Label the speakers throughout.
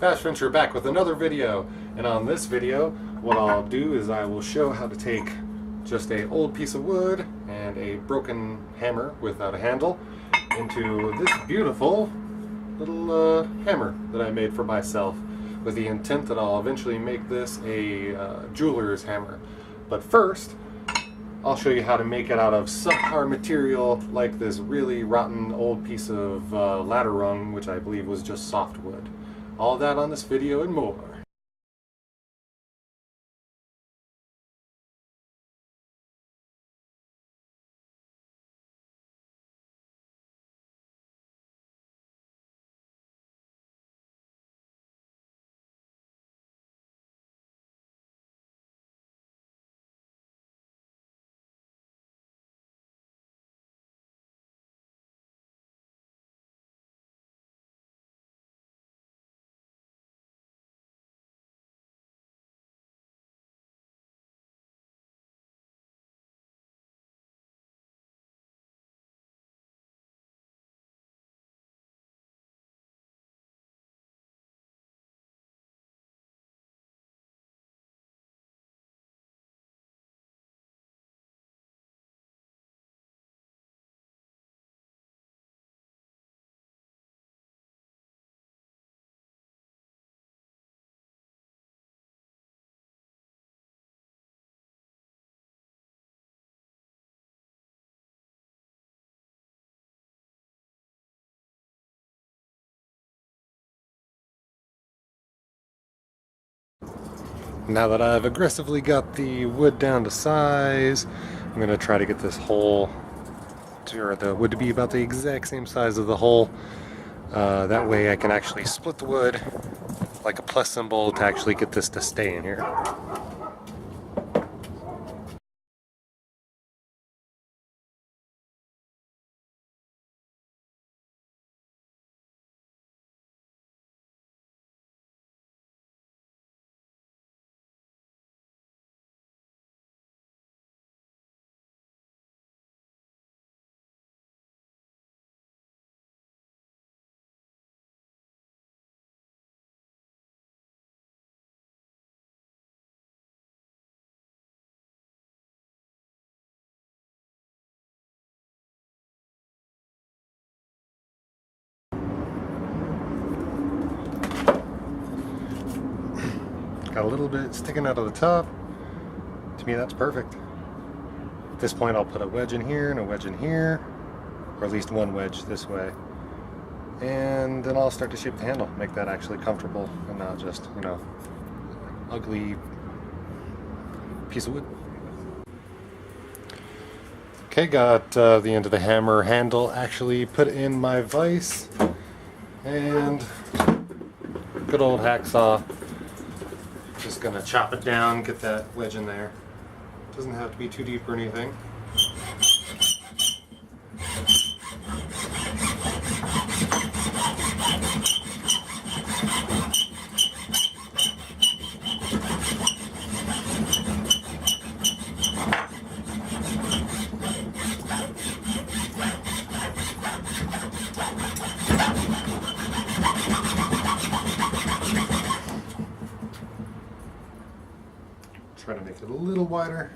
Speaker 1: Fast Venture back with another video, and on this video what I'll do is I will show how to take just a old piece of wood and a broken hammer without a handle into this beautiful little hammer that I made for myself, with the intent that I'll eventually make this a jeweler's hammer. But first I'll show you how to make it out of subpar material like this really rotten old piece of ladder rung, which I believe was just softwood. All that on this video and more. Now that I've aggressively got the wood down to size, I'm going to try to get this hole or the wood to be about the exact same size of the hole. That way I can actually split the wood like a plus symbol to actually get this to stay in here. Got a little bit sticking out of the top. To me, that's perfect. At this point, I'll put a wedge in here and a wedge in here, or at least one wedge this way. And then I'll start to shape the handle, make that actually comfortable and not just, you know, ugly piece of wood. Okay, got the end of the hammer handle actually put in my vise, and good old hacksaw. Just gonna chop it down, get that wedge in there. Doesn't have to be too deep or anything. Try to make it a little wider.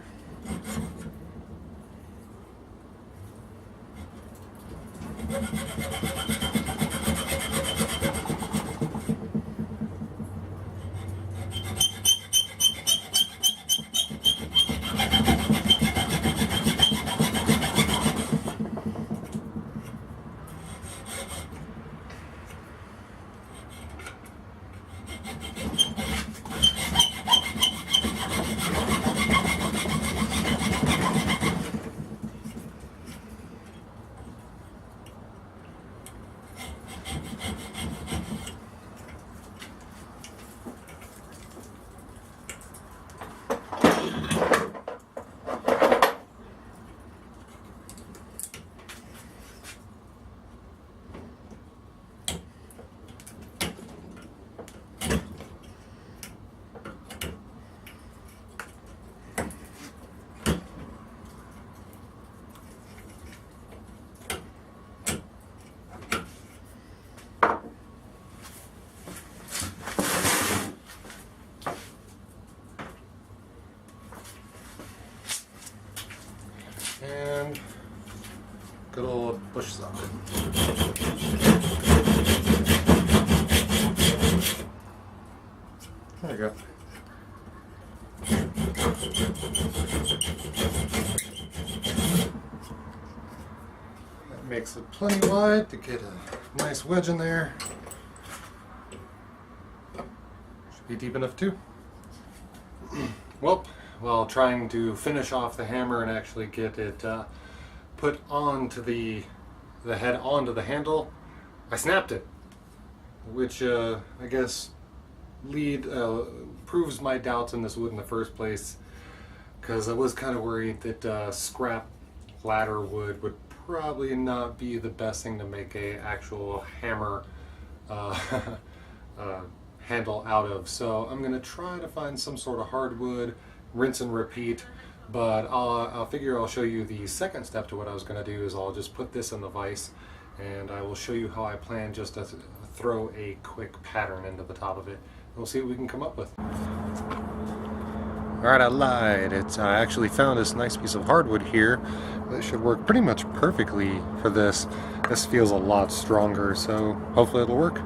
Speaker 1: There you go. That makes it plenty wide to get a nice wedge in there. Should be deep enough too. Well, while trying to finish off the hammer and actually get it put onto the head onto the handle, I snapped it, which I guess proves my doubts in this wood in the first place, because I was kind of worried that scrap ladder wood would probably not be the best thing to make a actual hammer handle out of. So I'm going to try to find some sort of hardwood, rinse and repeat, but I'll figure I'll show you the second step to what I was going to do is I'll just put this in the vise, and I will show you how I plan just to throw a quick pattern into the top of it. We'll see what we can come up with. Alright, I lied. I actually found this nice piece of hardwood here that should work pretty much perfectly for this. This feels a lot stronger, so hopefully it'll work.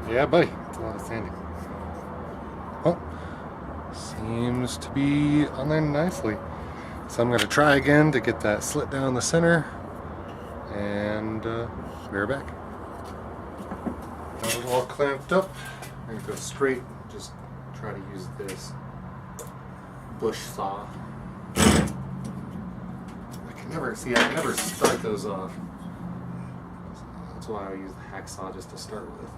Speaker 1: Yeah, buddy, it's a lot of sanding. Oh, seems to be on there nicely. So I'm going to try again to get that slit down the center, and be right back. Got it all clamped up. I'm going to go straight, just try to use this bush saw. I can never start those off. That's why I use the hacksaw just to start with.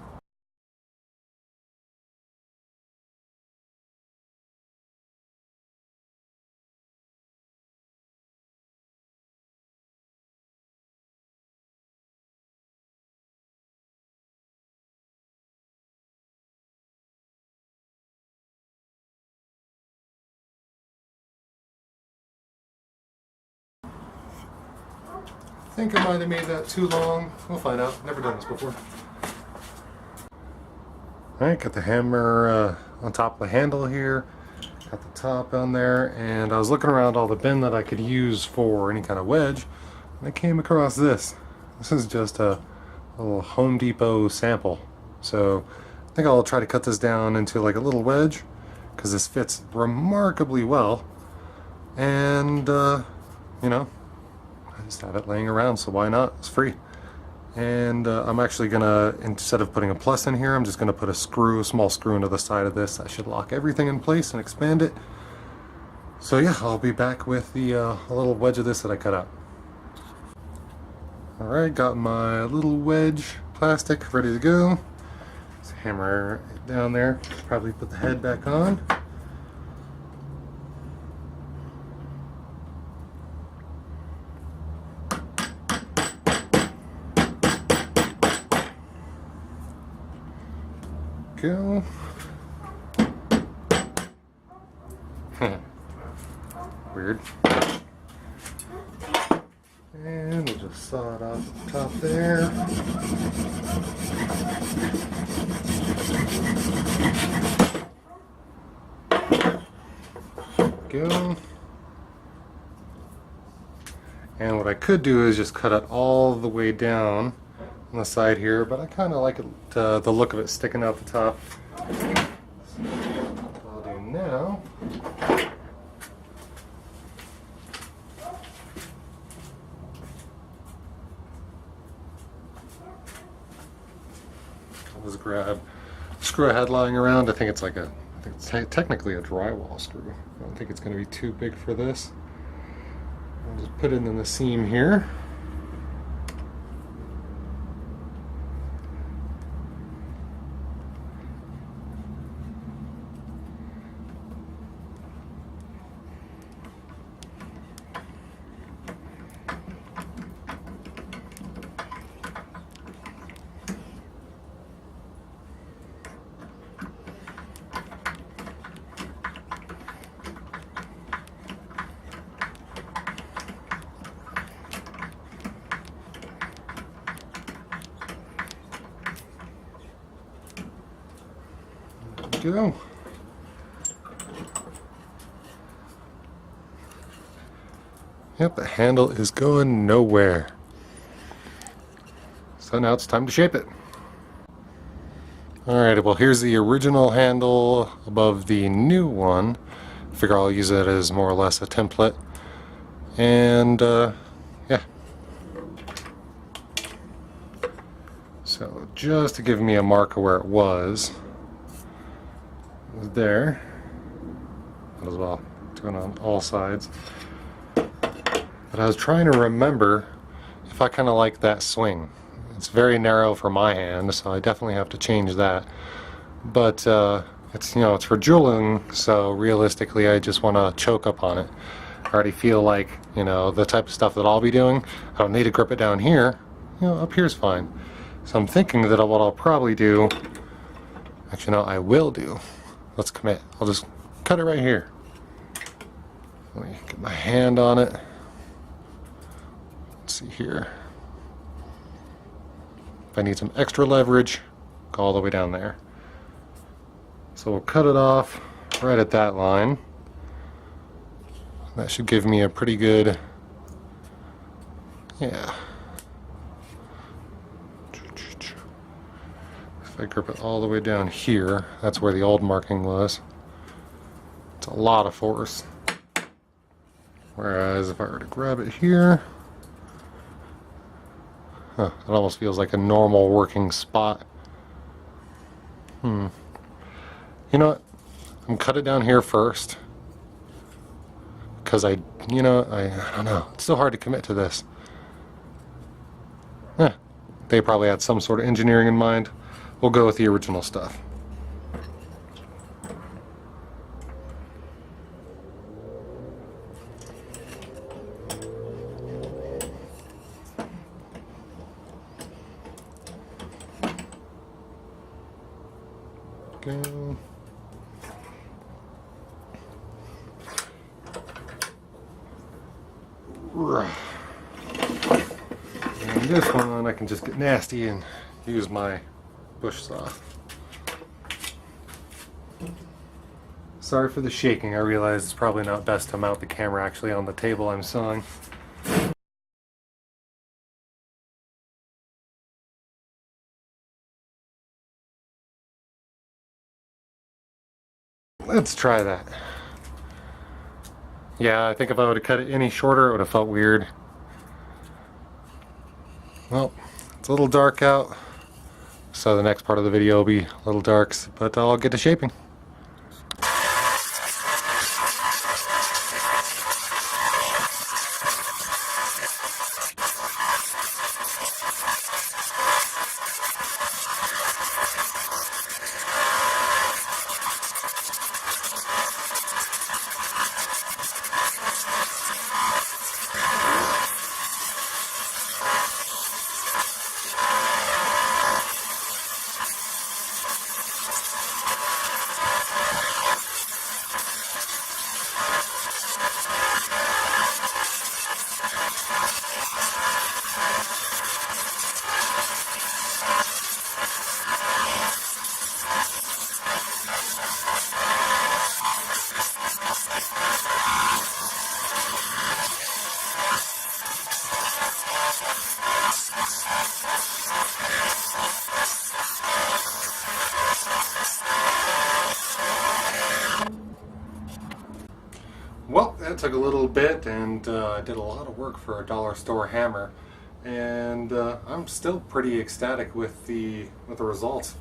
Speaker 1: I think I might have made that too long. We'll find out. Never done this before. Alright, got the hammer on top of the handle here. Got the top on there, and I was looking around all the bin that I could use for any kind of wedge, and I came across this. This is just a little Home Depot sample. So I think I'll try to cut this down into like a little wedge, because this fits remarkably well. And, you know, I just have it laying around, so why not? It's free. And I'm actually gonna, instead of putting a plus in here, I'm just gonna put a small screw into the side of this. That should lock everything in place and expand it. So yeah, I'll be back with the little wedge of this that I cut out. Alright, got my little wedge plastic ready to go. Just hammer it down there, probably put the head back on. Go. Weird. And we'll just saw it off the top there. Go. And what I could do is just cut it all the way down on the side here, but I kind of like it, the look of it sticking out the top. So what I'll do now, I'll just grab a screw I had lying around. I think it's technically a drywall screw. I don't think it's going to be too big for this. I'll just put it in the seam here. we go. Yep, the handle is going nowhere. So now it's time to shape it. Alright, well here's the original handle above the new one. I figure I'll use it as more or less a template. And yeah. So just to give me a marker where it was there. Might as well do it on all sides. But I was trying to remember if I kind of like that swing. It's very narrow for my hand, so I definitely have to change that. But it's, you know, it's for jeweling, so realistically I just want to choke up on it. I already feel like, you know, the type of stuff that I'll be doing, I don't need to grip it down here. You know, up here's fine. So I'm thinking that what I'll probably do, actually no, I will do. Let's commit. I'll just cut it right here. Let me get my hand on it. Let's see here. If I need some extra leverage, go all the way down there. So we'll cut it off right at that line. That should give me a pretty good, yeah. If I grip it all the way down here, that's where the old marking was. It's a lot of force. Whereas if I were to grab it here, it almost feels like a normal working spot. You know what? I'm gonna cut it down here first. Because I don't know. It's so hard to commit to this. They probably had some sort of engineering in mind. We'll go with the original stuff. Go. And this one I can just get nasty and use my bush saw. Sorry for the shaking. I realize it's probably not best to mount the camera actually on the table I'm sawing. Let's try that. Yeah, I think if I would have cut it any shorter, it would have felt weird. Well, it's a little dark out, so the next part of the video will be a little dark, but I'll get to shaping. Well, that took a little bit, and I did a lot of work for a dollar store hammer, and I'm still pretty ecstatic with the results.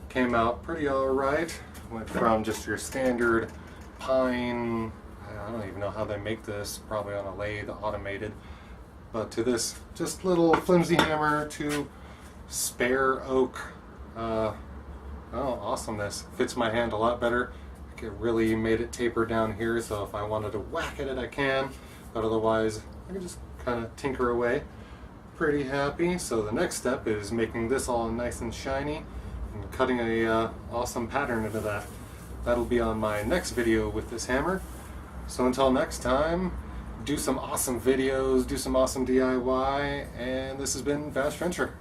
Speaker 1: Came out pretty alright. Went from just your standard pine, I don't even know how they make this, probably on a lathe, automated, but to this just little flimsy hammer to spare oak. Awesomeness. Fits my hand a lot better. It really made it taper down here, so if I wanted to whack at it I can, but otherwise I can just kind of tinker away. Pretty happy. So the next step is making this all nice and shiny and cutting a awesome pattern into that. That'll be on my next video with this hammer. So until next time, do some awesome videos, do some awesome DIY, and this has been Fast Venture.